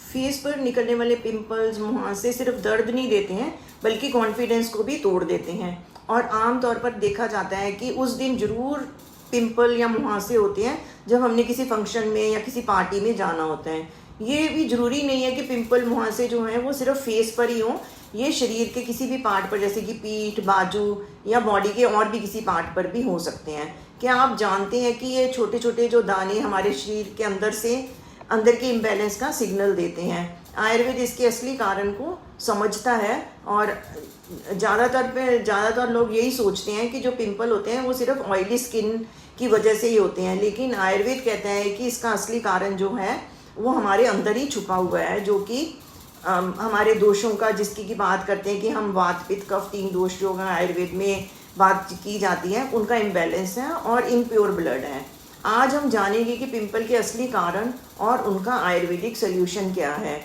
Face पर निकलने वाले पिंपल्स, मुहासे सिर्फ दर्द नहीं देते हैं बल्कि कॉन्फिडेंस को भी तोड़ देते हैं। और आम तौर पर देखा जाता है कि उस दिन ज़रूर पिंपल या मुहासे होते हैं जब हमने किसी फंक्शन में या किसी पार्टी में जाना होता है। ये भी ज़रूरी नहीं है कि पिंपल मुहासे जो हैं वो सिर्फ फेस पर ही हों, ये शरीर के किसी भी पार्ट पर जैसे कि पीठ, बाजू या बॉडी के और भी किसी पार्ट पर भी हो सकते हैं। क्या आप जानते हैं कि ये छोटे छोटे जो दाने हमारे शरीर के अंदर के इम्बैलेंस का सिग्नल देते हैं? आयुर्वेद इसके असली कारण को समझता है और ज़्यादातर लोग यही सोचते हैं कि जो पिंपल होते हैं वो सिर्फ ऑयली स्किन की वजह से ही होते हैं, लेकिन आयुर्वेद कहता है कि इसका असली कारण जो है वो हमारे अंदर ही छुपा हुआ है, जो कि हमारे दोषों का, जिसकी बात करते हैं कि हम वात पित्त कफ 3 दोष जो आयुर्वेद में बात की जाती है उनका इम्बैलेंस है और इम्प्योर ब्लड है। आज हम जानेंगे कि पिंपल के असली कारण और उनका आयुर्वेदिक सोल्यूशन क्या है।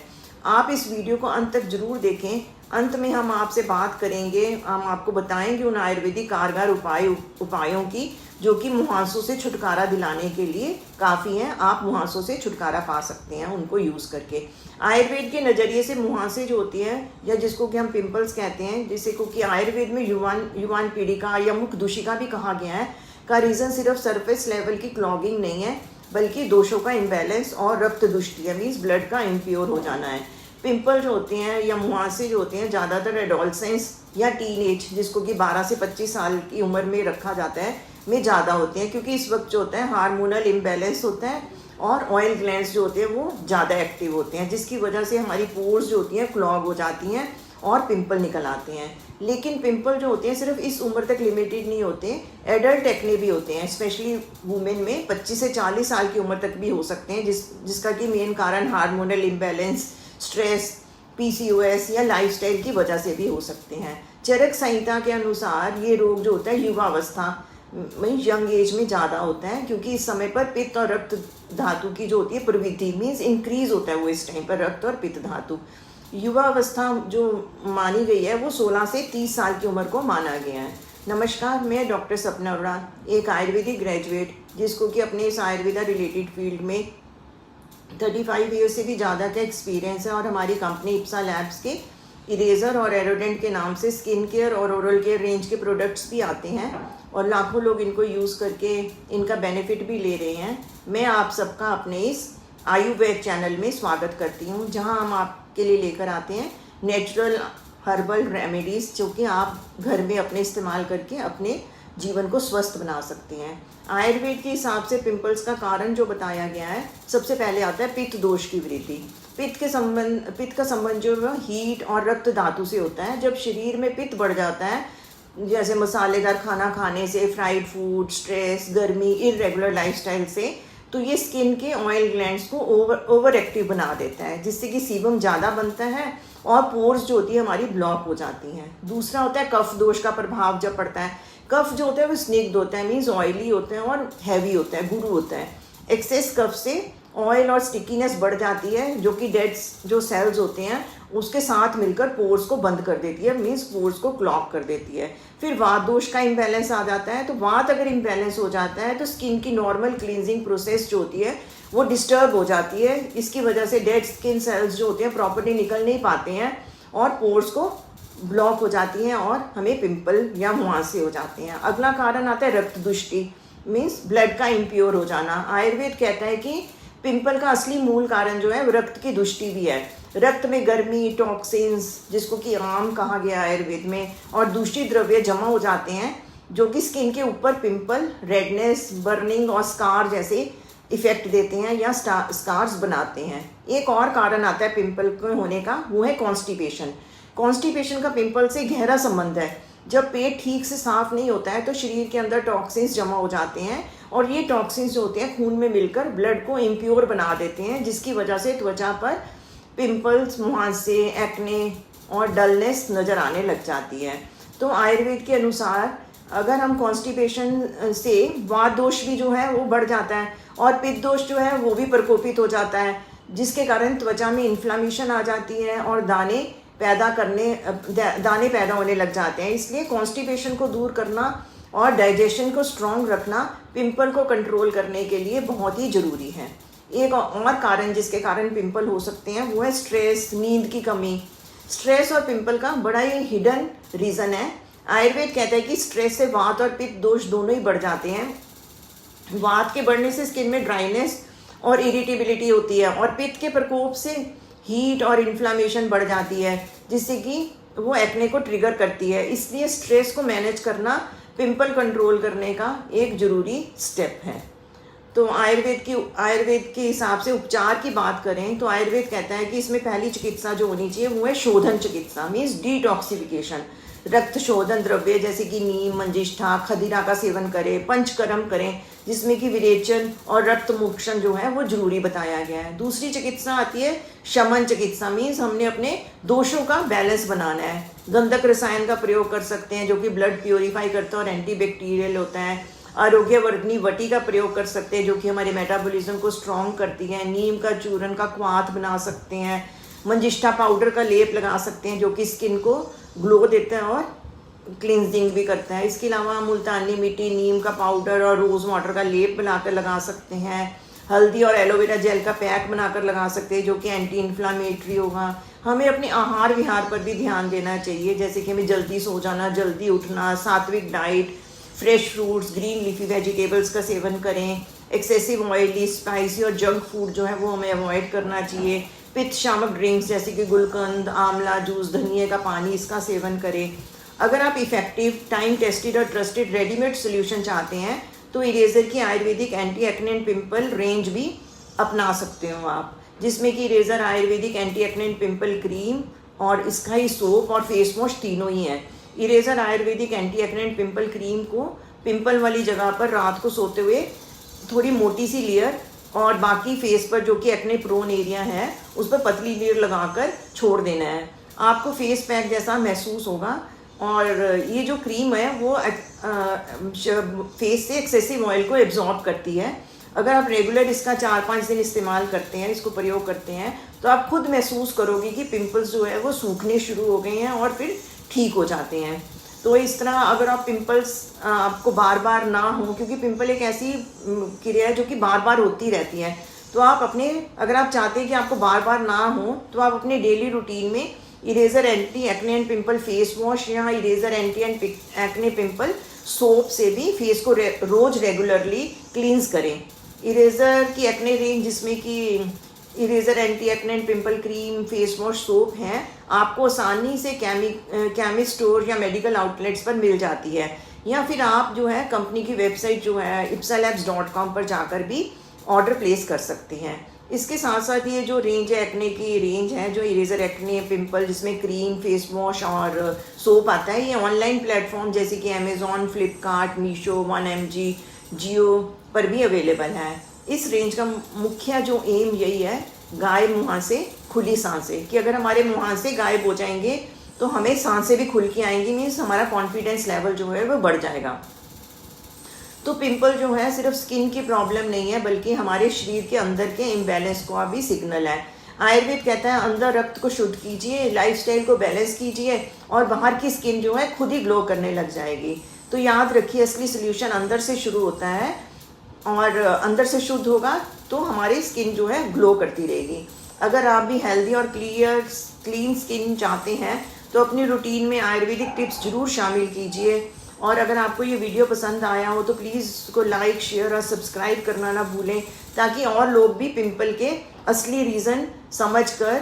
आप इस वीडियो को अंत तक जरूर देखें। अंत में हम आपसे बात करेंगे, हम आपको बताएंगे उन आयुर्वेदिक कारगर उपायों की जो कि मुहासों से छुटकारा दिलाने के लिए काफ़ी हैं। आप मुहासों से छुटकारा पा सकते हैं उनको यूज़ करके। आयुर्वेद के नज़रिए से मुहासे जो होती हैं या जिसको कि हम पिंपल्स कहते हैं, जिसे को कि आयुर्वेद में युवान पीड़िका या मुख दूषिका भी कहा गया है, का रीज़न सिर्फ सरफेस लेवल की क्लॉगिंग नहीं है बल्कि दोषों का इम्बैलेंस और रक्त दुष्टि मीन्स ब्लड का इम्प्योर हो जाना है। पिंपल जो होते हैं या मुहासे जो होते हैं ज़्यादातर एडोलसेंस या टीनेज, जिसको कि 12 से 25 साल की उम्र में रखा जाता है, में ज़्यादा होते हैं, क्योंकि इस वक्त जो होता है हार्मोनल इम्बैलेंस होता है और ऑयल ग्लैंड्स जो होते हैं वो ज़्यादा एक्टिव होते हैं, जिसकी वजह से हमारी पोर्स जो होती हैं क्लॉग हो जाती हैं और पिंपल निकल आते हैं। लेकिन पिंपल जो होते हैं सिर्फ इस उम्र तक लिमिटेड नहीं होते, एडल्ट एक्ने भी होते हैं, स्पेशली वुमेन में 25 से 40 साल की उम्र तक भी हो सकते हैं, जिसका कि मेन कारण हार्मोनल इम्बैलेंस, स्ट्रेस, PCOS या लाइफस्टाइल की वजह से भी हो सकते हैं। चरक संहिता के अनुसार ये रोग जो होता है युवावस्था में, यंग एज में ज़्यादा होता है, क्योंकि इस समय पर पित्त और रक्त धातु की जो होती है प्रवृत्ति मीन्स इंक्रीज होता है वो इस टाइम पर रक्त और पित्त धातु। युवावस्था जो मानी गई है वो 16 से 30 साल की उम्र को माना गया है। नमस्कार, मैं डॉक्टर सपना अरोड़ा, एक आयुर्वेदिक ग्रेजुएट जिसको कि अपने इस आयुर्वेदा रिलेटेड फील्ड में 35 ईयर्स से भी ज़्यादा का एक्सपीरियंस है। और हमारी कंपनी इप्सा लैब्स के इरेजर और एरोडेंट के नाम से स्किन केयर और ओरल केयर रेंज के प्रोडक्ट्स भी आते हैं और लाखों लोग इनको यूज़ करके इनका बेनिफिट भी ले रहे हैं। मैं आप सबका अपने इस आयुर्वेद चैनल में स्वागत करती हूँ, जहाँ हम आपके लिए लेकर आते हैं नेचुरल हर्बल रेमेडीज़ जो कि आप घर में अपने इस्तेमाल करके अपने जीवन को स्वस्थ बना सकते हैं। आयुर्वेद के हिसाब से पिंपल्स का कारण जो बताया गया है, सबसे पहले आता है पित्त दोष की वृद्धि। पित्त का संबंध जो है हीट और रक्त धातु से होता है। जब शरीर में पित्त बढ़ जाता है, जैसे मसालेदार खाना खाने से, फ्राइड फूड, स्ट्रेस, गर्मी, इरेगुलर लाइफस्टाइल से, तो ये स्किन के ऑयल ग्लैंड्स को ओवर एक्टिव बना देता है, जिससे कि सीबम ज़्यादा बनता है और पोर्स जो होती है हमारी ब्लॉक हो जाती हैं। दूसरा होता है कफ दोष का प्रभाव जब पड़ता है। कफ जो होता है वो स्निग्ध होता है मीन्स ऑयली होते हैं और हैवी होता है, गुरु होता है। एक्सेस कफ से ऑयल और स्टिकीनेस बढ़ जाती है, जो कि डेड जो सेल्स होते हैं उसके साथ मिलकर पोर्स को बंद कर देती है मीन्स पोर्स को क्लॉग कर देती है। फिर वात दोष का इम्बैलेंस आ जाता है। तो वात अगर इम्बैलेंस हो जाता है तो स्किन की नॉर्मल क्लींजिंग प्रोसेस जो होती है वो डिस्टर्ब हो जाती है। इसकी वजह से डेड स्किन सेल्स जो होते हैं प्रॉपर्ली निकल नहीं पाते हैं और पोर्स को ब्लॉक हो जाती हैं और हमें पिंपल या मुहासे हो जाते हैं। अगला कारण आता है रक्त दुष्टि मीन्स ब्लड का इम्प्योर हो जाना। आयुर्वेद कहता है कि पिंपल का असली मूल कारण जो है रक्त की दुष्टि भी है। रक्त में गर्मी, टॉक्सिन्स, जिसको कि आम कहा गया आयुर्वेद में, और दूषित द्रव्य जमा हो जाते हैं जो कि स्किन के ऊपर पिंपल, रेडनेस, बर्निंग और स्कार जैसे इफेक्ट देते हैं या स्कार्स बनाते हैं। एक और कारण आता है पिंपल के होने का, वो है कॉन्स्टिपेशन। कॉन्स्टिपेशन का पिंपल से गहरा संबंध है। जब पेट ठीक से साफ नहीं होता है तो शरीर के अंदर टॉक्सिन्स जमा हो जाते हैं और ये टॉक्सिन्स जो होते हैं खून में मिलकर ब्लड को इम्प्योर बना देते हैं, जिसकी वजह से त्वचा पर पिंपल्स, मुहासे, एक्ने और डलनेस नज़र आने लग जाती है। तो आयुर्वेद के अनुसार अगर हम कॉन्स्टिपेशन से वात दोष भी जो है वो बढ़ जाता है और पित्त दोष जो है वो भी प्रकोपित हो जाता है, जिसके कारण त्वचा में इन्फ्लामेशन आ जाती है और दाने पैदा होने लग जाते हैं। इसलिए कॉन्स्टिपेशन को दूर करना और डाइजेशन को स्ट्रॉन्ग रखना पिंपल को कंट्रोल करने के लिए बहुत ही ज़रूरी है। एक और कारण जिसके कारण पिंपल हो सकते हैं वो है स्ट्रेस, नींद की कमी। स्ट्रेस और पिंपल का बड़ा ही हिडन रीज़न है। आयुर्वेद कहता है कि स्ट्रेस से वात और पित्त दोष दोनों ही बढ़ जाते हैं। वात के बढ़ने से स्किन में ड्राइनेस और इरिटेबिलिटी होती है, और पित्त के प्रकोप से हीट और इन्फ्लामेशन बढ़ जाती है, जिससे कि वो एक्ने को ट्रिगर करती है। इसलिए स्ट्रेस को मैनेज करना पिंपल कंट्रोल करने का एक ज़रूरी स्टेप है। तो आयुर्वेद के हिसाब से उपचार की बात करें तो आयुर्वेद कहता है कि इसमें पहली चिकित्सा जो होनी चाहिए वो है शोधन चिकित्सा, मीन्स डिटॉक्सिफिकेशन। रक्त शोधन द्रव्य जैसे कि नीम, मंजिष्ठा, खदीरा का सेवन करें, पंचकर्म करें, जिसमें कि विरेचन और रक्त मोक्षण जो है वो जरूरी बताया गया है। दूसरी चिकित्सा आती है शमन चिकित्सा, मीन्स हमने अपने दोषों का बैलेंस बनाना है। गंधक रसायन का प्रयोग कर सकते हैं जो कि ब्लड प्योरीफाई करता है और एंटीबैक्टीरियल होता है। आरोग्यवर्धनी वटी का प्रयोग कर सकते हैं जो कि हमारे मेटाबॉलिज्म को स्ट्रॉन्ग करती है। नीम का चूरन का क्वाथ बना सकते हैं। मंजिष्ठा पाउडर का लेप लगा सकते हैं जो कि स्किन को ग्लो देता है और क्लिनजिंग भी करता है। इसके अलावा मुल्तानी मिट्टी, नीम का पाउडर और रोज़ वाटर का लेप बनाकर लगा सकते हैं। हल्दी और एलोवेरा जेल का पैक बनाकर लगा सकते हैं जो कि एंटी इन्फ्लामेटरी होगा। हमें अपने आहार विहार पर भी ध्यान देना चाहिए, जैसे कि हमें जल्दी सो जाना, जल्दी उठना, सात्विक diet, fresh fruits, green leafy vegetables का सेवन करें। एक्सेसिव ऑयली, स्पाइसी और जंक फूड जो है वो हमें अवॉइड करना चाहिए। पित्त शामक ड्रिंक्स जैसे कि गुलकंद, आंवला जूस, धनिया का पानी, इसका सेवन करें। अगर आप इफेक्टिव, टाइम टेस्टेड और ट्रस्टेड रेडीमेड सोल्यूशन चाहते हैं तो इरेजर की Ayurvedic anti acne and pimple range भी अपना सकते हो आप, जिसमें कि eraser Ayurvedic anti acne and pimple cream और इसका ही सोप और फेस वॉश तीनों ही है। Eraser Ayurvedic anti acne and pimple cream को पिंपल वाली जगह पर रात को सोते हुए थोड़ी मोटी सी लेयर और बाकी फेस पर जो कि एक्ने प्रोन एरिया है उस पर पतली लेयर लगाकर छोड़ देना है। आपको फेस पैक जैसा महसूस होगा। और ये जो क्रीम है वो फेस से एक्सेसिव ऑयल को एब्जॉर्ब करती है। अगर आप रेगुलर इसका 4-5 दिन इस्तेमाल करते हैं, इसको प्रयोग करते हैं, तो आप खुद महसूस करोगे कि पिंपल्स जो है वो सूखने शुरू हो गए हैं और फिर ठीक हो जाते हैं। तो इस तरह अगर आप पिंपल्स आपको बार बार ना हो, क्योंकि पिंपल एक ऐसी क्रिया है जो कि बार बार होती रहती है, तो आप अगर आप चाहते हैं कि आपको बार बार ना हो तो आप अपने डेली रूटीन में eraser anti acne and pimple face wash या eraser anti acne pimple soap से भी फेस को रोज रेगुलरली क्लींस करें। इरेजर की एक्ने रेंज जिसमें कि eraser anti acne and pimple cream, face wash, soap हैं, आपको आसानी से केमिस्ट स्टोर या मेडिकल आउटलेट्स पर मिल जाती है, या फिर आप जो है कंपनी की वेबसाइट जो है ipsalabs.com पर जाकर भी ऑर्डर प्लेस कर सकते हैं। इसके साथ साथ ये जो रेंज है एक्ने की रेंज है, जो इरेजर एक्ने पिंपल जिसमें क्रीम, फेस वॉश और सोप आता है, ये ऑनलाइन प्लेटफॉर्म जैसे कि अमेज़ॉन, फ्लिपकार्ट, मीशो, 1mg, जियो पर भी अवेलेबल है। इस रेंज का मुख्य जो एम यही है, गाय मुहासे खुली सांसें, कि अगर हमारे मुहासे गायब हो जाएंगे तो हमें सांसें भी खुल के आएंगी, मीन्स हमारा कॉन्फिडेंस लेवल जो है वो बढ़ जाएगा। तो पिंपल जो है सिर्फ स्किन की प्रॉब्लम नहीं है, बल्कि हमारे शरीर के अंदर के इम्बैलेंस का भी सिग्नल है। आयुर्वेद कहता है अंदर रक्त को शुद्ध कीजिए, लाइफस्टाइल को बैलेंस कीजिए और बाहर की स्किन जो है खुद ही ग्लो करने लग जाएगी। तो याद रखिए, असली सोल्यूशन अंदर से शुरू होता है और अंदर से शुद्ध होगा तो हमारी स्किन जो है ग्लो करती रहेगी। अगर आप भी हेल्दी और क्लीन स्किन चाहते हैं तो अपनी रूटीन में आयुर्वेदिक टिप्स जरूर शामिल कीजिए। और अगर आपको ये वीडियो पसंद आया हो तो प्लीज़ इसको लाइक, शेयर और सब्सक्राइब करना ना भूलें, ताकि और लोग भी पिंपल के असली रीज़न समझकर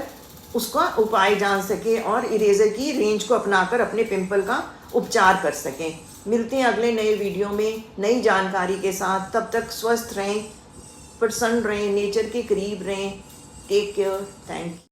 उसका उपाय जान सकें और इरेजर की रेंज को अपनाकर अपने पिंपल का उपचार कर सकें। मिलते हैं अगले नए वीडियो में नई जानकारी के साथ। तब तक स्वस्थ रहें, प्रसन्न रहें, नेचर के करीब रहें। Take care, thank you.